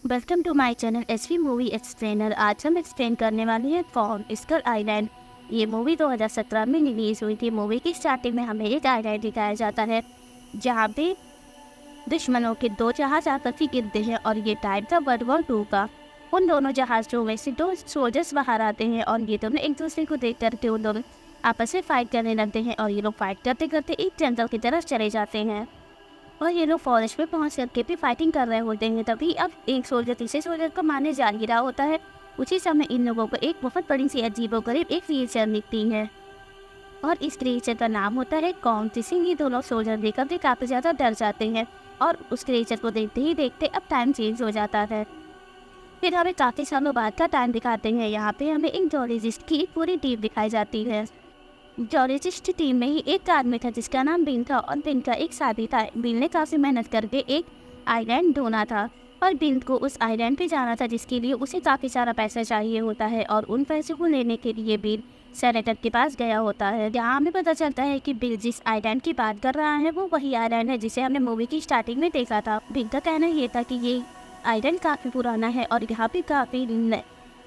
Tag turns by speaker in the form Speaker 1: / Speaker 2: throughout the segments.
Speaker 1: Welcome to my channel SV movie explainer. आज हम explain करने वाले हैं कॉन स्कल आइलैंड। ये मूवी 2017 में रिलीज हुई थी। मूवी की स्टार्टिंग में हमें एक आइलैंड दिखाया जाता है जहाँ पे दुश्मनों के दो जहाज आपस में गिरते हैं और ये टाइम था वर्ल्ड वॉर 2 का। उन दोनों जहाज़ों में से दो सोल्जर्स बाहर आते हैं और ये दोनों एक दूसरे को देख करके उन दोनों आपस में फाइट करने लगते हैं और ये लोग फाइट करते करते एक जंगल की तरफ चले जाते हैं और ये लोग फॉरेस्ट में पहुंच करके भी फाइटिंग कर रहे होते हैं। तभी अब एक सोल्जर तीसरे सोल्जर को मारने जा ही रहा होता है। उसी समय इन लोगों को एक बहुत बड़ी सी अजीबोगरीब एक क्रिएचर दिखती है और इस क्रिएचर का नाम होता है कॉन। जिसे ये दोनों सोल्जर देखकर भी काफ़ी ज़्यादा डर जाते हैं और उस क्रिएचर को देखते ही देखते अब टाइम चेंज हो जाता है। फिर हमें काफ़ी सालों बाद का टाइम दिखाते हैं। यहाँ पे हमें एक जोलॉजिस्ट की पूरी टीम दिखाई जाती है। जोलॉजिस्ट टीम में ही एक आदमी था जिसका नाम बिन था और बिन का एक साथी था। बिन ने काफ़ी मेहनत करके एक आइलैंड ढूंढा था और बिन को उस आइलैंड पे जाना था जिसके लिए उसे काफ़ी सारा पैसा चाहिए होता है और उन पैसे को लेने के लिए बिन सेनेटर के पास गया होता है। यहाँ हमें पता चलता है कि बिन जिस आइलैंड की बात कर रहा है वो वही आइलैंड है जिसे हमने मूवी की स्टार्टिंग में देखा था। बिन का कहना ये था कि ये आइलैंड काफ़ी पुराना है और यहाँ पे काफ़ी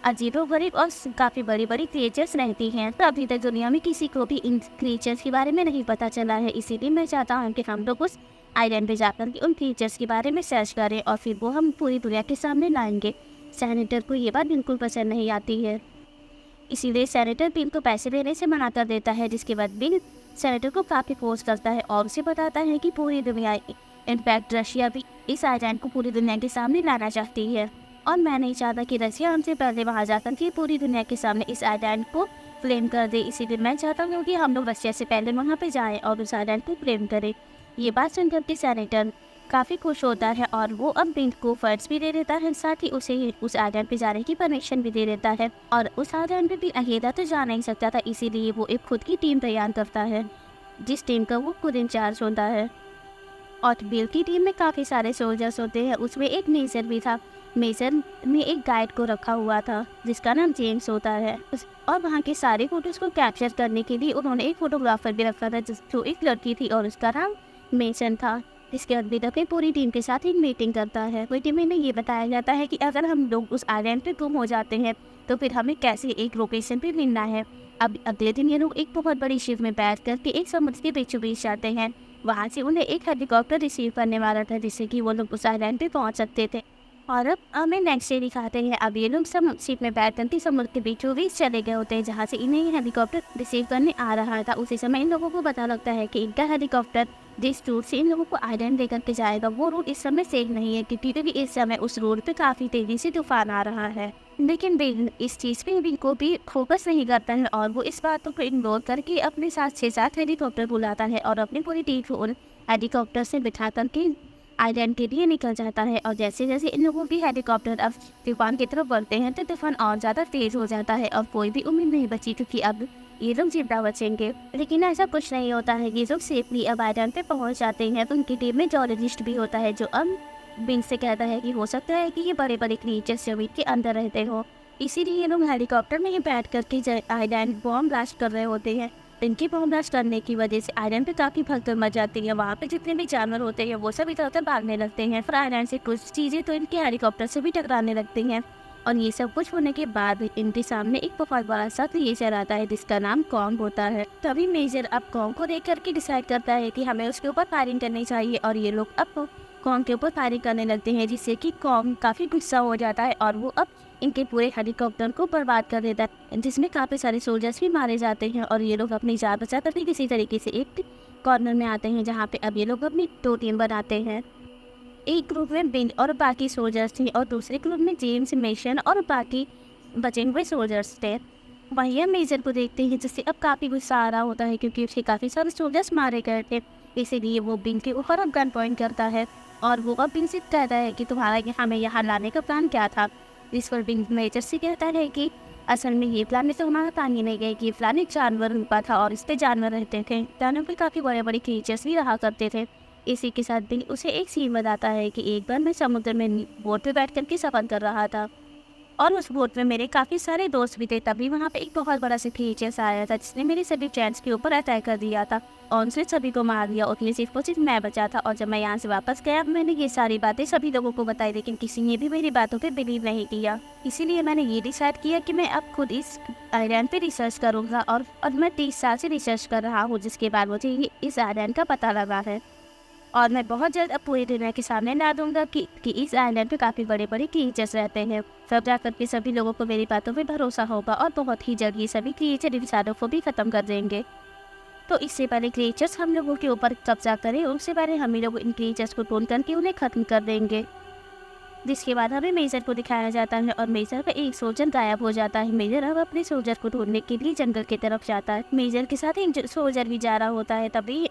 Speaker 1: अजीबोगरीब और काफ़ी बड़ी बड़ी क्रिएचर्स रहती हैं। तो अभी तक दुनिया में किसी को भी इन क्रिएचर्स के बारे में नहीं पता चला है। इसीलिए मैं चाहता हूँ कि हम लोग उस आइलैंड पे जाकर के उन क्रिएचर्स के बारे में सर्च करें और फिर वो हम पूरी दुनिया के सामने लाएंगे। सेनेटर को ये बात बिल्कुल पसंद नहीं आती है, इसीलिए सेनेटर बिन को पैसे देने से मना कर देता है। जिसके बाद बिन सेनेटर को काफ़ी फोर्स करता है और उसे बताता है कि पूरी दुनिया, इनफैक्ट रशिया भी इस आइलैंड को पूरी दुनिया के सामने लाना चाहती है और मैं नहीं चाहता कि रशिया हमसे पहले वहाँ जाकर के पूरी दुनिया के सामने इस आइलैंड को क्लेम कर दे। इसीलिए मैं चाहता हूँ कि हम लोग रशिया से पहले वहाँ पे जाएं और उस आइलैंड को क्लेम करें। ये बात सुनकर के सेनेटर काफ़ी खुश होता है और वो अब बिन को फंड्स भी दे देता है, साथ ही उसे उस आइलैंड पे जाने की परमिशन भी दे देता है। और उस आइलैंड पे भी अकेला तो जा नहीं सकता था, इसीलिए वो एक खुद की टीम तैयार करता है जिस टीम का वो खुद इंचार्ज होता है। और बिल की टीम में काफ़ी सारे सोल्जर्स होते हैं। उसमें एक मेजर भी था। मेजर ने एक गाइड को रखा हुआ था जिसका नाम जेम्स होता है और वहाँ के सारे फोटोज़ को कैप्चर करने के लिए उन्होंने एक फोटोग्राफर भी रखा था जो एक लड़की थी और उसका नाम मेसन था। जिसके बाद अपनी पूरी टीम के साथ एक मीटिंग करता है। मीटिंग में ये बताया जाता है कि अगर हम लोग उस आइलैंड पे गुम हो जाते हैं तो फिर हमें कैसे एक लोकेशन पे मिलना है। अब अगले दिन ये लोग एक बहुत बड़ी शिप में बैठ करके एक समुद्र के बीचों बीच जाते हैं। वहाँ से उन्हें एक हेलीकॉप्टर रिसीव करने वाला था जिससे कि वो लोग उस आइलैंड पे पहुँच सकते थे। और अब हमें नेक्स्ट डे दिखाते हैं। अब ये लोग शिप में बैठ करके समुद्र के बीचों बीच चले गए होते हैं जहाँ से इन्हें ये हेलीकॉप्टर रिसीव करने आ रहा था। उसी समय इन लोगों को पता लगता है कि इनका हेलीकॉप्टर जिस रूट से इन लोगों को आइलैंड लेकर के जाएगा वो रूट इस समय सेफ नहीं है क्योंकि इस समय उस रोड पे काफ़ी तेज़ी से तूफान आ रहा है। लेकिन बिल इस चीज़ पे बिल को भी फोकस नहीं करता है और वो इस बातों को इग्नोर करके अपने साथ 6-7 हेलीकॉप्टर बुलाता है और अपनी पूरी टीम को उन हेलीकॉप्टर से बिठा करके आइलैंड के लिए निकल जाता है। और जैसे जैसे इन लोगों की हेलीकॉप्टर अब तूफान की तरफ बढ़ते हैं तो तूफान और ज़्यादा तेज़ हो जाता है और कोई भी उम्मीद नहीं बची क्योंकि अब ये लोग जिंदा बचेंगे। लेकिन ऐसा कुछ नहीं होता है। ये लोग सेफली अब आइलैंड पे पहुंच जाते हैं। तो उनकी टीम में जोलॉजिस्ट भी होता है जो अब बिन से कहता है कि हो सकता है कि ये बड़े बड़े क्रिएचर्स जमीन के अंदर रहते हो, इसीलिए ये लोग हेलीकॉप्टर में ही बैठ करके आइलैंड बॉम्ब ब्लास्ट कर रहे होते हैं। इनकी बॉम्ब ब्लास्ट करने की वजह से आइलैंड पे काफ़ी भगदड़ मच जाती है। वहाँ पे जितने भी जानवर होते हैं वो सब इधर उधर भागने लगते हैं। फिर आइलैंड से कुछ चीज़ें तो इनके हेलीकॉप्टर से भी टकराने लगती हैं और ये सब कुछ होने के बाद इनके सामने एक बहुत बड़ा सा क्रिएचर आता है जिसका नाम कॉम होता है। तभी मेजर अब कॉम को देख करके डिसाइड करता है कि हमें उसके ऊपर फायरिंग करनी चाहिए और ये लोग अब कॉम के ऊपर फायरिंग करने लगते हैं जिससे कि कॉम काफ़ी गुस्सा हो जाता है और वो अब इनके पूरे हेलीकॉप्टर को बर्बाद कर देता है जिसमें काफ़ी सारे सोल्जर्स भी मारे जाते हैं और ये लोग अपनी जान बचा करके किसी तरीके से एक कॉर्नर में आते हैं जहाँ पे अब ये लोग अपनी 2 टीम बनाते हैं। एक ग्रुप में बिन और बाकी सोल्जर्स थे और दूसरे ग्रुप में जेम्स, मेसन और बाकी बचे हुए सोल्जर्स थे। वहीं हम मेजर को देखते हैं जिससे अब काफ़ी गुस्सा आ रहा होता है क्योंकि उसे काफ़ी सारे सोल्जर्स मारे गए थे। इसीलिए वो बिन के ऊपर अब गन पॉइंट करता है और वो अब बिन से कहता है कि तुम्हारा हमें यहाँ लाने का प्लान क्या था। इस पर बिन मेजर से कहता है कि असल में ये प्लान तो हमारा प्लान ही नहीं गया कि ये प्लान एक जानवर रूपा था और इस पर जानवर रहते थे। जानवर पर काफ़ी बड़े बड़े क्रिएचर्स भी रहा करते थे। इसी के साथ बिन उसे एक सीन बताता है कि एक बार मैं समुद्र में बोट पे बैठ करके सफ़र कर रहा था और उस बोट में मेरे काफ़ी सारे दोस्त भी थे। तभी वहाँ पे एक बहुत बड़ा सा क्रीचर आया था जिसने मेरे सभी फ्रेंड्स के ऊपर अटैक कर दिया था और उनसे सभी को मार दिया। उसमें सिर्फ और सिर्फ मैं बचा था। और जब मैं यहाँ से वापस गया मैंने ये सारी बातें सभी लोगों को बताई, लेकिन किसी ने भी मेरी बातों पे बिलीव नहीं किया। इसीलिए मैंने ये डिसाइड किया कि मैं अब खुद इस आइलैंड पे रिसर्च करूँगा और मैं 30 साल से रिसर्च कर रहा हूँ, जिसके बाद मुझे इस आइलैंड का पता लगा है। और मैं बहुत जल्द अब पूरी दुनिया के सामने ला दूंगा कि इस आइलैंड पे काफ़ी बड़े बड़े क्रिएचर्स रहते हैं। तब जा करके सभी लोगों को मेरी बातों पे भरोसा होगा और बहुत ही जल्द ये सभी क्रिएचर इंसानों को भी ख़त्म कर देंगे। तो इससे पहले क्रिएचर्स हम लोगों के ऊपर कब्जा करें, उससे पहले हम ही लोग इन क्रिएचर्स को ढूंढ करके उन्हें ख़त्म कर देंगे। जिसके बाद हमें मेजर को दिखाया जाता है और मेजर का एक सोल्जर गायब हो जाता है। मेजर अब अपने सोल्जर को ढूंढने के लिए जंगल की तरफ जाता है। मेजर के साथ एक सोल्जर भी जा रहा होता है। तभी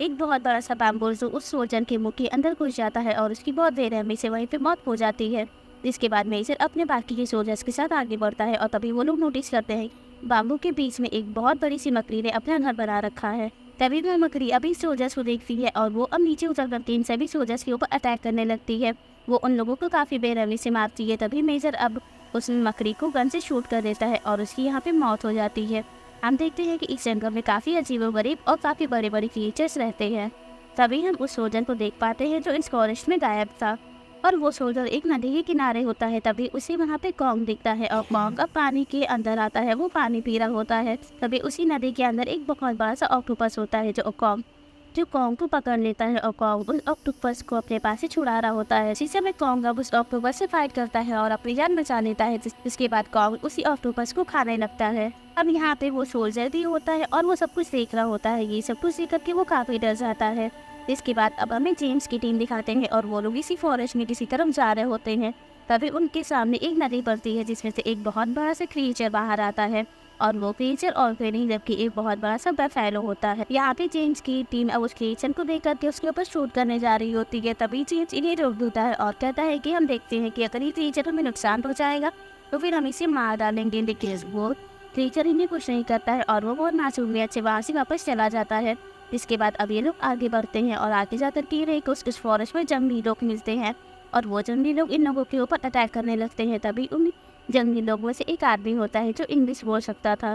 Speaker 1: एक बहुत बड़ा सा बैम्बू जो उस सोल्जर के मुंह के अंदर घुस जाता है और उसकी बहुत बेरहमी से वहीं पे मौत हो जाती है। जिसके बाद मेजर अपने बाकी के सोल्जर्स के साथ आगे बढ़ता है और तभी वो लोग नोटिस करते हैं बाम्बू के बीच में एक बहुत बड़ी सी मकड़ी ने अपना घर बना रखा है। तभी वो मकड़ी अभी सोल्जर्स को देखती है और वो अब नीचे उतर करके इन सभी सोल्जर्स के ऊपर अटैक करने लगती है। वो उन लोगों को काफ़ी बेरहमी से मारती है। तभी मेजर अब उस मकड़ी को गन से शूट कर देता है और उसकी यहाँ पे मौत हो जाती है। हम देखते हैं कि इस जंगल में काफ़ी अजीबोगरीब और काफ़ी बड़े बड़े क्रिएचर्स रहते हैं। तभी हम उस सोल्जर को देख पाते हैं जो इस फॉरेस्ट में गायब था और वो सोल्जर एक नदी के किनारे होता है। तभी उसे वहाँ पे कॉन्ग दिखता है और कॉन्ग अब पानी के अंदर आता है। वो पानी पी रहा होता है। तभी उसी नदी के अंदर एक बहुत बड़ा सा ऑक्टोपस होता है जो कॉन्ग को पकड़ लेता है और कॉन्ग उस ऑक्टोपस को अपने पास से छुड़ा रहा होता है। इसी समय कॉन्ग अब उस ऑक्टोपस से फाइट करता है और अपनी जान बचा लेता है। जिसके बाद कॉन्ग उसी ऑक्टोपस को खाने लगता है। अब यहाँ पे वो सोल्जर भी होता है और वो सब कुछ देख रहा होता है। ये सब कुछ देख करके वो काफ़ी डर जाता है। इसके बाद अब हमें जेम्स की टीम दिखाते हैं और वो लोग इसी फॉरेस्ट में किसी तरफ जा रहे होते हैं। तभी उनके सामने एक नदी पड़ती है जिसमें से एक बहुत बड़ा सा क्रिएचर बाहर आता है और वो क्रिएचर और कोई नहीं जबकि एक बहुत बड़ा सा बफेलो होता है। यहाँ पे जेम्स की टीम अब उस क्रिएचर को देख करके उसके ऊपर शूट करने जा रही होती है। तभी जेम्स इन्हें रोक देता है और कहता है कि हम देखते हैं कि अगर ये क्रिएचर हमें नुकसान पहुँचाएगा तो फिर हम इसे मार डालेंगे। लेकिन वो क्रिएचर इन्हें कुछ नहीं करता है और वो बहुत मासूमियत से वहाँ से वापस चला जाता है। इसके बाद अब ये लोग आगे बढ़ते हैं और आगे जाकर के एक उस फॉरेस्ट में जंगली लोग मिलते हैं और वो जंगली लोग इन लोगों के ऊपर अटैक करने लगते हैं। तभी उन जंगली लोगों में से एक आदमी होता है जो इंग्लिश बोल सकता था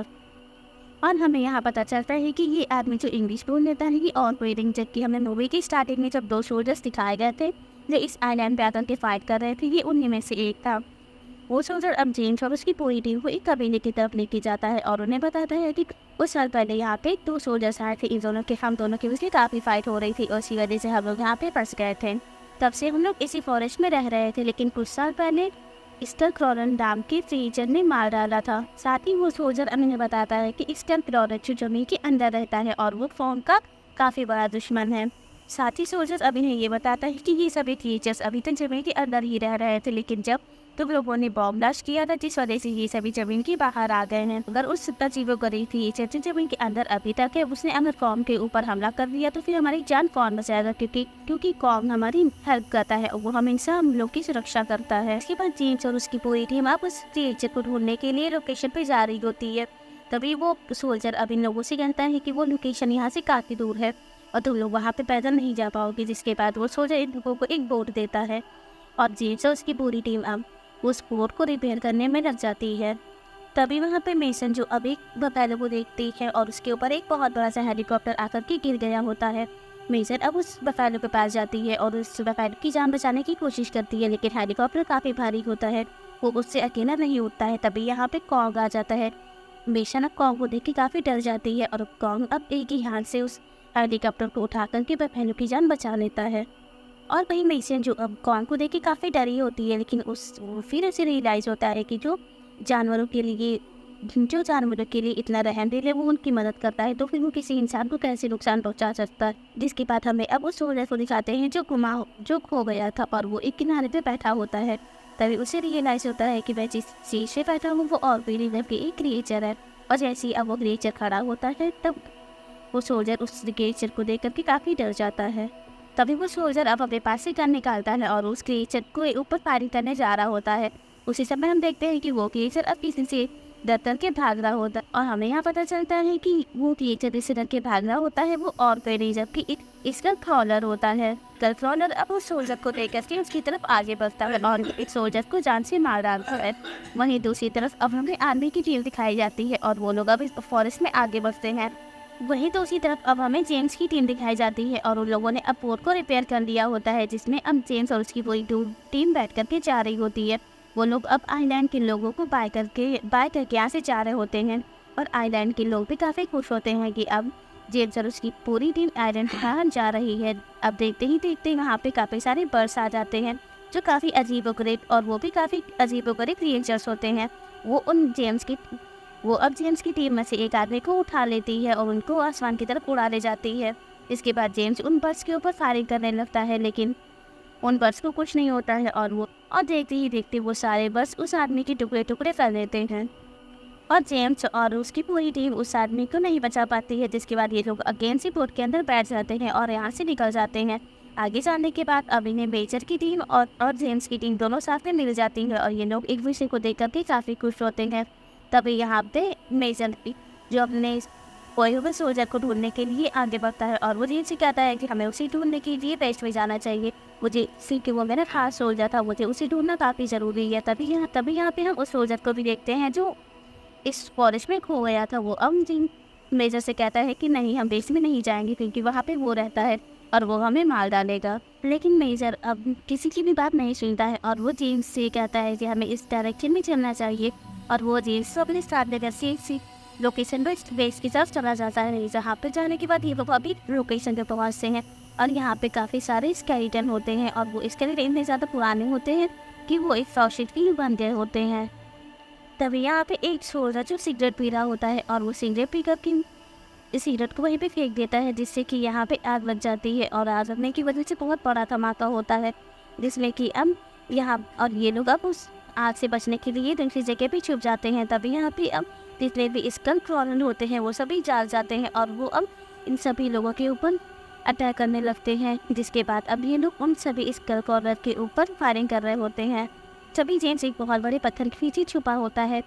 Speaker 1: और हमें यहाँ पता चलता है कि ये आदमी जो इंग्लिश बोल लेता है ये और कोई नहीं, जबकि हमें मूवी की स्टार्टिंग में जब 2 सोल्जर्स दिखाए गए थे जो इस आइलैंड पे आकर के फाइट कर रहे थे ये उन्हीं में से एक था। वो सोल्जर अब जेम्स और उसकी पूरी टीम को एक कबीले की तरफ लेके जाता है और उन्हें बताता है कि कुछ साल पहले यहाँ पे 2 सोल्जर्स आए थे। हम दोनों के बीच काफ़ी फाइट हो रही थी और इसी वजह से हम लोग यहाँ पे फंस गए थे। तब से हम लोग इसी फॉरेस्ट में रह रहे थे, लेकिन कुछ साल पहले स्टर क्रॉलन नाम के क्रिएचर ने मार डाला था। साथ ही वो सोल्जर हमें बताता है कि स्टर क्रॉलन जो जमीन के अंदर रहता है और वो फोन का काफ़ी बड़ा दुश्मन है। साथ ही सोल्जर अभी ने ये बताता है कि ये सभी क्रिएचर्स अभी तक जमीन के अंदर ही रह रहे थे, लेकिन जब तुम लोगों ने बॉम्ब ब्लास्ट किया था जिस वजह से ये सभी जमीन के बाहर आ गए हैं। अगर उस जीवों गरीब क्रिएचर जो जमीन के अंदर अभी तक है उसने अगर कॉम के ऊपर हमला कर दिया तो फिर हमारी जान कौन बचाएगा, क्योंकि कॉम हमारी हेल्प करता है, वो हमेशा हम लोग की सुरक्षा करता है। इसके बाद जेम्स और उसकी पूरी टीम अब उस क्रिएचर को ढूंढने के लिए लोकेशन पे जा रही होती है। तभी वो सोल्जर अब इन लोगों से कहता है कि वो लोकेशन यहाँ से काफ़ी दूर है और तुम लोग वहाँ पे पैदल नहीं जा पाओगे। जिसके बाद वो सोल्जर इन लोगों को एक बोट देता है और जेम्स और उसकी पूरी टीम अब उस बोट को रिपेयर करने में लग जाती है। तभी वहाँ पे मेसन जो अब एक बफेलो को देखती है और उसके ऊपर एक बहुत बड़ा सा हेलीकॉप्टर आकर के गिर गया होता है। मेसन अब उस बफेलो के पास जाती है और उस बफेलो की जान बचाने की कोशिश करती है, लेकिन हेलीकॉप्टर काफ़ी भारी होता है, वो उससे अकेला नहीं उठता है। तभी यहाँ पे कॉन्ग आ जाता है। मेसन अब कॉन्ग को देख के काफ़ी डर जाती है और कॉन्ग अब एक ही हाथ से उस हेलीकॉप्टर को उठा करके बफेलो की जान बचा लेता है। और वहीं मेसन जो अब कॉन्ग को देख के काफ़ी डरी होती है, लेकिन फिर उसे रियलाइज़ होता है कि जो जानवरों के लिए इतना रहम दिल है वो उनकी मदद करता है, तो फिर वो किसी इंसान को कैसे नुकसान पहुंचा सकता है। जिसके बाद हमें अब उस सोल्जर को दिखाते हैं जो खो गया था और वो एक किनारे पे बैठा होता है। तभी उसे रियलाइज़ होता है कि वह जिस चीज़ से बैठा हूँ वो और कोई नहीं जबकि एक क्रिएचर है। और जैसे ही अब वो क्रिएचर खड़ा होता है तब वो सोल्जर उस क्रिएचर को देख करके काफ़ी डर जाता है। तभी वो सोल्जर अब अपने पास से गन निकालता है और उस क्रिएचर को ऊपर फायरिंग करने जा रहा होता है। उसी समय हम देखते हैं कि वो क्रिएचर अब किसी से डर कर के भाग रहा होता है और हमें यहाँ पता चलता है कि वो क्रिएचर जिससे डर के भाग रहा होता है वो और कोई नहीं जबकि एक इसका क्रॉलर होता है। कल क्रॉलर अब उस सोल्जर को लेकर के उसकी तरफ आगे बढ़ता है और इस सोल्जर को जान से मार डालता है। वहीं दूसरी तरफ अब हमें आर्मी की टीम दिखाई जाती है और वो लोग अब इस फॉरेस्ट में आगे बढ़ते हैं। वहीं दूसरी तरफ अब हमें जेम्स की टीम दिखाई जाती है और उन लोगों ने अब बोट को रिपेयर कर लिया होता है, जिसमें अब जेम्स और उसकी पूरी टीम बैठ करके जा रही होती है। वो लोग अब आइलैंड के लोगों को बाय करके यहाँ से जा रहे होते हैं और आइलैंड के लोग भी काफ़ी खुश होते हैं कि अब जेम्स और उसकी पूरी टीम आइलैंड कहाँ जा रही है। अब देखते ही देखते वहाँ पे काफ़ी सारे बर्ड्स आ जाते हैं जो काफ़ी अजीबोगरीब और वो भी काफ़ी अजीबोगरीब क्रिएचर्स होते हैं। वो अब जेम्स की टीम में से एक आदमी को उठा लेती है और उनको आसमान की तरफ उड़ा ले जाती है। इसके बाद जेम्स उन बर्ड्स के ऊपर फायरिंग करने लगता है, लेकिन उन बर्ड्स को कुछ नहीं होता है और देखते ही देखते वो सारे बर्ड्स उस आदमी के टुकड़े टुकड़े कर देते हैं और जेम्स और उसकी पूरी टीम उस आदमी को नहीं बचा पाती है। जिसके बाद ये लोग अगेन से बोट के अंदर बैठ जाते हैं और यहाँ से निकल जाते हैं। आगे जाने के बाद अब इन्हें मेजर की टीम और जेम्स की टीम दोनों साथ में मिल जाती है और ये लोग एक दूसरे को देख करके काफ़ी खुश होते हैं। तभी यहाँ पे मेजर भी जो अपने खोए हुए सोल्जर को ढूंढने के लिए आगे बढ़ता है और वो जेम्स से कहता है कि हमें उसे ढूंढने के लिए वेस्ट में जाना चाहिए। मुझे कि वो मेरा खास सोल्जर था, मुझे उसे ढूंढना काफ़ी ज़रूरी है। तभी यहाँ पे हम उस सोल्जर को भी देखते हैं जो इस फॉरेस्ट में खो गया था। वो अब मेजर से कहता है कि नहीं, हम बेस में नहीं जाएंगे क्योंकि वहाँ पे वो रहता है और वो हमें मार डालेगा। लेकिन मेजर अब किसी की भी बात नहीं सुनता है और वो जेम्स से कहता है कि हमें इस डायरेक्शन में चलना चाहिए और वो जेम्स अपने साथ लेकर से लोकेशन पर बेस की तरफ चला जाता है। जहाँ पर जाने के बाद ये लोग अभी लोकेशन पर पहुँचते हैं और यहाँ पे काफ़ी सारे स्केलेटन होते हैं और वो स्केलेटन इतने ज़्यादा पुराने होते हैं कि वो एक फॉसिल भी बन गए होते हैं। तभी यहाँ पे एक सोल्जर जो सिगरेट पी रहा होता है और वो सिगरेट पी करके इस सिगरेट को वहीं पे फेंक देता है, जिससे कि यहाँ पे आग लग जाती है और आग लगने की वजह से बहुत बड़ा धमाका होता है, जिसमें कि अब ये लोग अब उस आग से बचने के लिए दूसरी जगह पे छुप जाते हैं। तभी यहाँ पे अब जितने भी स्कल क्रॉलर होते हैं वो सभी जाग जाते हैं और वो अब इन सभी लोगों के ऊपर अटैक करने लगते हैं। जिसके बाद अब ये लोग उन सभी स्कल क्रॉलर के ऊपर फायरिंग कर रहे होते हैं। तभी जेम्स एक बहुत बड़े पत्थर के पीछे छुपा होता है।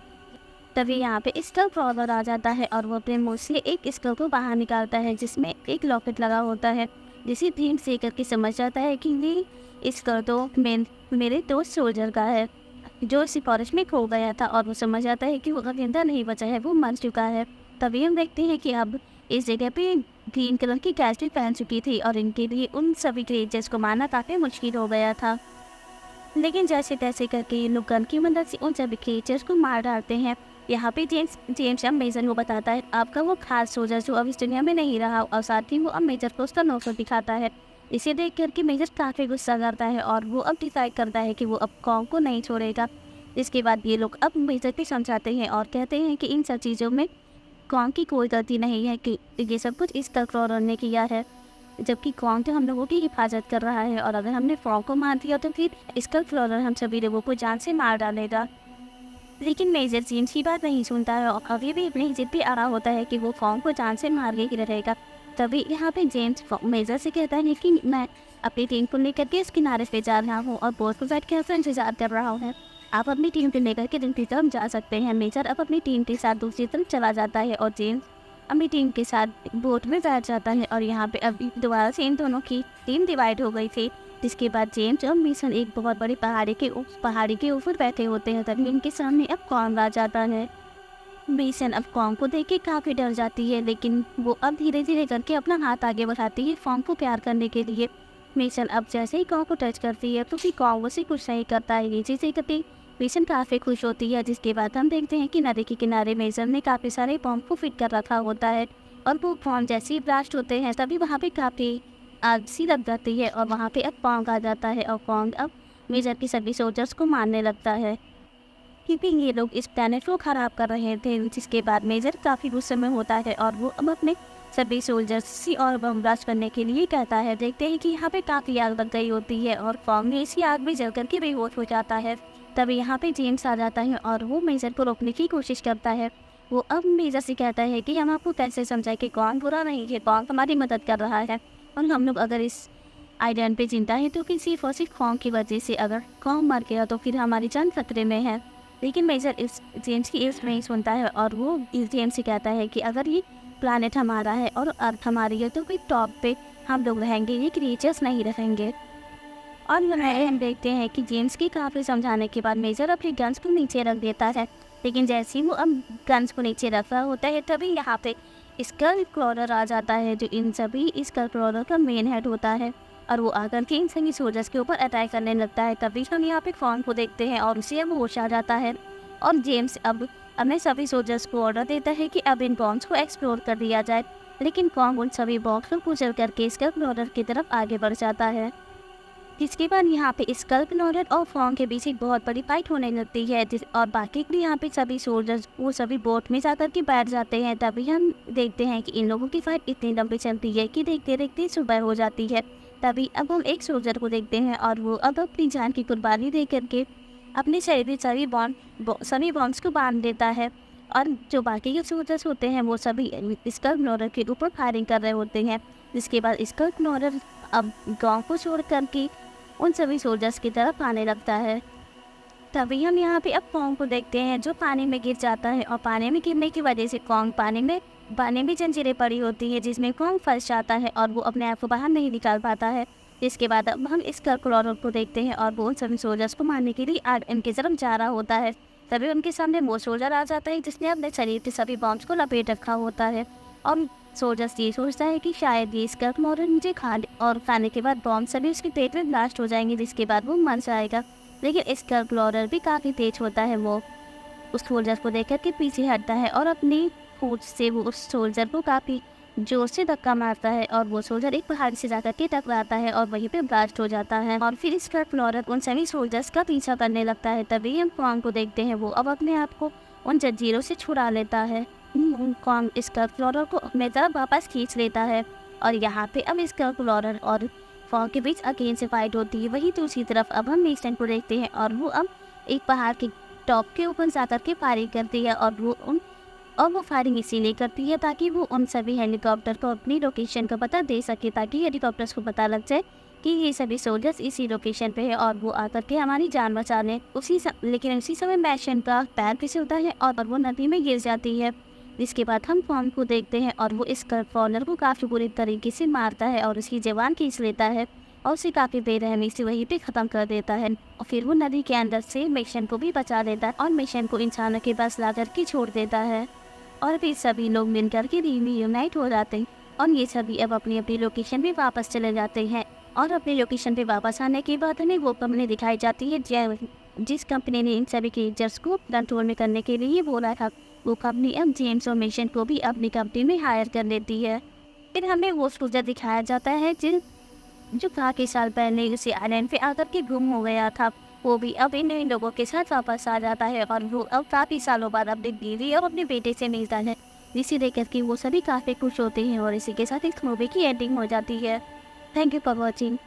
Speaker 1: तभी यहाँ पे स्कल क्रॉलर आ जाता है और वो अपने मुंह से एक स्कल को बाहर निकालता है जिसमें एक लॉकेट लगा होता है, जिसे जेम्स से करके समझ जाता है कि ये स्कल तो मेरे दोस्त सोल्जर का है जो इसी फॉरेस्ट में खो गया था और वो समझ जाता है कि वो जिंदा नहीं बचा है, वो मर चुका है। तभी हम देखते हैं कि अब इस जगह पे ग्रीन कलर की कैस्टेट पहन चुकी थी और इनके लिए उन सभी क्रिएचर्स को मारना काफ़ी मुश्किल हो गया था। लेकिन जैसे तैसे करके ये लोग गन की मदद से उन सभी क्रिएचर्स को मार डालते हैं। यहाँ पे जेम्स अब मेजर को बताता है आपका वो खास सोल्जर जो अब इस दुनिया में नहीं रहा और साथ ही वो अब मेजर को उसका नौकर दिखाता है। इसे देख करके मेजर काफ़ी गुस्सा करता है और वो अब डिसाइड करता है कि वो अब कॉन्ग को नहीं छोड़ेगा। इसके बाद ये लोग अब मेजर को समझाते हैं और कहते हैं कि इन सब चीज़ों में कॉन्ग की कोई गलती नहीं है, कि ये सब कुछ इस क्रॉलर ने किया है, जबकि कॉन्ग तो हम लोगों की हिफाजत कर रहा है और अगर हमने कॉन्ग को मार दिया तो फिर इसका क्रॉलर हम सभी लोगों को जान से मार डालेगा। लेकिन मेजर जेम्स की बात नहीं सुनता है और अभी भी अपनी जिद पे आ रहा होता है कि वो कॉन्ग को जान से मार के ही रहेगा। तभी यहाँ पे जेम्स मेजर से कहता है कि मैं अपनी टीम को लेकर के इस किनारे पे जा रहा हूँ और बोट को बैठ के इंतजार कर रहा हूँ, आप अपनी टीम को लेकर के दूसरी तरफ जा सकते हैं। मेजर अब अपनी टीम के साथ दूसरी तरफ चला जाता है और जेम्स अपनी टीम के साथ बोट में बैठ जाता है और यहाँ पे अभी दोबारा से इन दोनों की टीम डिवाइड हो गई थी। जिसके बाद जेम्स और मेसन एक बहुत बड़ी पहाड़ी के ऊपर बैठे होते हैं। तभी इनके सामने अब कॉन्ग आ जाता है। मेसन अब कॉन्ग को देख के काफ़ी डर जाती है, लेकिन वो अब धीरे धीरे करके अपना हाथ आगे बढ़ाती है कॉन्ग को प्यार करने के लिए। मेसन अब जैसे ही कॉन्ग को टच करती है तो फिर कॉन्ग उसे कुछ नहीं करता है, जैसे करती मेसन काफ़ी खुश होती है। जिसके बाद हम देखते हैं कि नदी के किनारे मेसन ने काफ़ी सारे बॉम्ब को फिट कर रखा होता है और वो बॉम्ब जैसे ही ब्लास्ट होते हैं तभी वहाँ पे काफ़ी आग सी लग जाती है और वहाँ पे अब कॉन्ग आ जाता है और कॉन्ग अब मेजर की सभी सोल्जर्स को मारने लगता है क्योंकि ये लोग इस प्लैनेट को ख़राब कर रहे थे। जिसके बाद मेजर काफ़ी गुस्से में होता है और वो अब अपने सभी सोल्जर्स से और बम ब्लास्ट करने के लिए कहता है। देखते हैं कि यहाँ पे काफ़ी आग लग गई होती है और कॉन्ग इसी आग में जल करके बेहोश हो जाता है। तभी यहाँ पे जेम्स आ जाता है और वो मेजर को रोकने की कोशिश करता है। वो अब मेजर से कहता है कि हम आपको कैसे समझाएं कि कॉन्ग बुरा नहीं है, कॉन्ग हमारी मदद कर रहा है और हम लोग अगर इस आइलैंड पे जिंदा है तो फिर सिर्फ और सिर्फ कॉन्ग की वजह से, अगर कॉन्ग मर गया तो फिर हमारी जान खतरे में है। लेकिन मेजर इस जेम्स की इस नहीं सुनता है और वो इस जेम्स से कहता है कि अगर ये प्लानट हमारा है और अर्थ हमारी है, तो कोई टॉप पे हम लोग रहेंगे, ये क्रिएचर्स नहीं रहेंगे। और यहाँ हम देखते हैं कि जेम्स की काफ़ी समझाने के बाद मेजर अपनी गन्स को नीचे रख देता है, लेकिन जैसे ही वो अब गन्स को नीचे रख रहा होता है तभी यहाँ पे स्कल क्लॉरर आ जाता है, जो इन सभी स्कल क्लॉरर का मेन हेड होता है, और वो आकर के इन सभी सोल्जर्स के ऊपर अटैक करने लगता है। तभी हम यहाँ पे फॉर्म को देखते हैं और उसे अब होश आ जाता है, और जेम्स अब अपने सभी सोल्जर्स को ऑर्डर देता है कि अब इन बॉम्ब्स को एक्सप्लोर कर दिया जाए, लेकिन कॉन्ग उन सभी बॉम्ब्स को कुचल करके स्कल क्लॉरर की तरफ आगे बढ़ जाता है। जिसके बाद यहाँ पे स्कल क्लॉरर और फॉन्ग के बीच एक बहुत बड़ी फाइट होने लगती है, और बाकी भी यहाँ पे सभी सोल्जर्स वो सभी बोट में जाकर के बैठ जाते हैं। तभी हम देखते हैं कि इन लोगों की फाइट इतनी लंबी चलती है कि देखते देखते सुबह हो जाती है। तभी अब हम एक सोल्जर को देखते हैं और वो अब अपनी जान की कुर्बानी दे करके अपने शरीर में सभी बॉम्ब्स को बांध देता है, और जो बाकी के सोल्जर्स होते हैं वो सभी स्कल क्लॉरर के ऊपर फायरिंग कर रहे होते हैं। जिसके बाद स्कल क्लॉरर अब गांव को छोड़ करके उन सभी सोल्जर्स की तरफ आने लगता है। तभी हम यहाँ पे अब कॉन्ग को देखते हैं, जो पानी में गिर जाता है, और पानी में गिरने की वजह से कॉन्ग पानी में जंजीरें पड़ी होती है, जिसमें कॉन्ग फंस जाता है और वो अपने आप को बाहर नहीं निकाल पाता है। इसके बाद अब हम स्कल क्लॉरर को देखते हैं और वो उन सभी सोल्जर्स को मारने के लिए इनकी तरफ जा रहा होता है। तभी उनके सामने वो सोल्जर आ जाता है जिसने अपने शरीर के सभी बॉम्ब्स को लपेट रखा होता है, और सोल्जर्स ये सोचता है कि शायद ये स्कल क्लॉरर मुझे खाने के बाद बॉम्ब सभी उसके पेट में ब्लास्ट हो जाएंगे, जिसके बाद वो मर जाएगा। लेकिन स्कल क्लॉरर भी काफ़ी तेज होता है, वो उस सोल्जर को देखकर के पीछे हटता है और अपनी पूंछ से वो उस सोल्जर को काफ़ी जोर से धक्का मारता है, और वो सोल्जर एक पहाड़ से जाकर के टकराता है और वहीं पे ब्लास्ट हो जाता है। और फिर स्कल क्लॉरर उन सभी सोल्जर्स का पीछा करने लगता है। तभी हम कॉन्ग को देखते हैं, वो अब अपने आप को उन जंजीरों से छुड़ा लेता है। कॉन्ग स्कल क्लॉरर को अपने तरफ वापस खींच लेता है, और यहाँ पे अब स्कल क्लॉरर और फॉन्ग के बीच अगेन से फाइट होती है। वहीं दूसरी तरफ अब हम मेसन को देखते हैं, और वो अब एक पहाड़ के टॉप के ऊपर जाकर के फायरिंग करती है, और वो फायरिंग इसीलिए करती है ताकि वो उन सभी हेलीकॉप्टर को अपनी लोकेशन का पता दे सके, ताकि हेलीकॉप्टर्स को पता लग जाए कि ये सभी सोल्जर्स इसी लोकेशन पे है और वो आकर के हमारी जान बचा लें। लेकिन उसी समय मैशन का पैर फिसलता है और वो नदी में गिर जाती है। जिसके बाद हम फॉर्म को देखते हैं और वो स्कल क्लॉरर को काफ़ी बुरी तरीके से मारता है और उसकी जवान खींच लेता है, और उसे काफ़ी बेरहमी से वहीं पे ख़त्म कर देता है। और फिर वो नदी के अंदर से मिशन को भी बचा लेता है और मिशन को इंसानों के पास ला करके छोड़ देता है। और फिर सभी लोग मिलकर के रीयूनाइट हो जाते हैं, और ये सभी अब अपनी अपनी लोकेशन पे वापस चले जाते हैं। और अपनी लोकेशन पे वापस आने के बाद हमें वो कंपनी दिखाई जाती है जिस कंपनी ने इन सभी क्रिएचर्स को कंट्रोल में करने के लिए बोला था। वो कंपनी अब जेम्स और मिशन को भी अपनी कंपनी में हायर कर लेती है। फिर हमें वो सोल्जर दिखाया जाता है जो काफ़ी साल पहले उसी आइलैंड पे आकर के गुम हो गया था। वो भी अब इन लोगों के साथ वापस आ जाता है, और वो अब काफ़ी सालों बाद अपनी बीवी और अपने बेटे से मिलता है, जिसे देखकर कि वो सभी काफ़ी खुश होते हैं। और इसी के साथ इस मूवी की एंडिंग हो जाती है। Thank you for watching.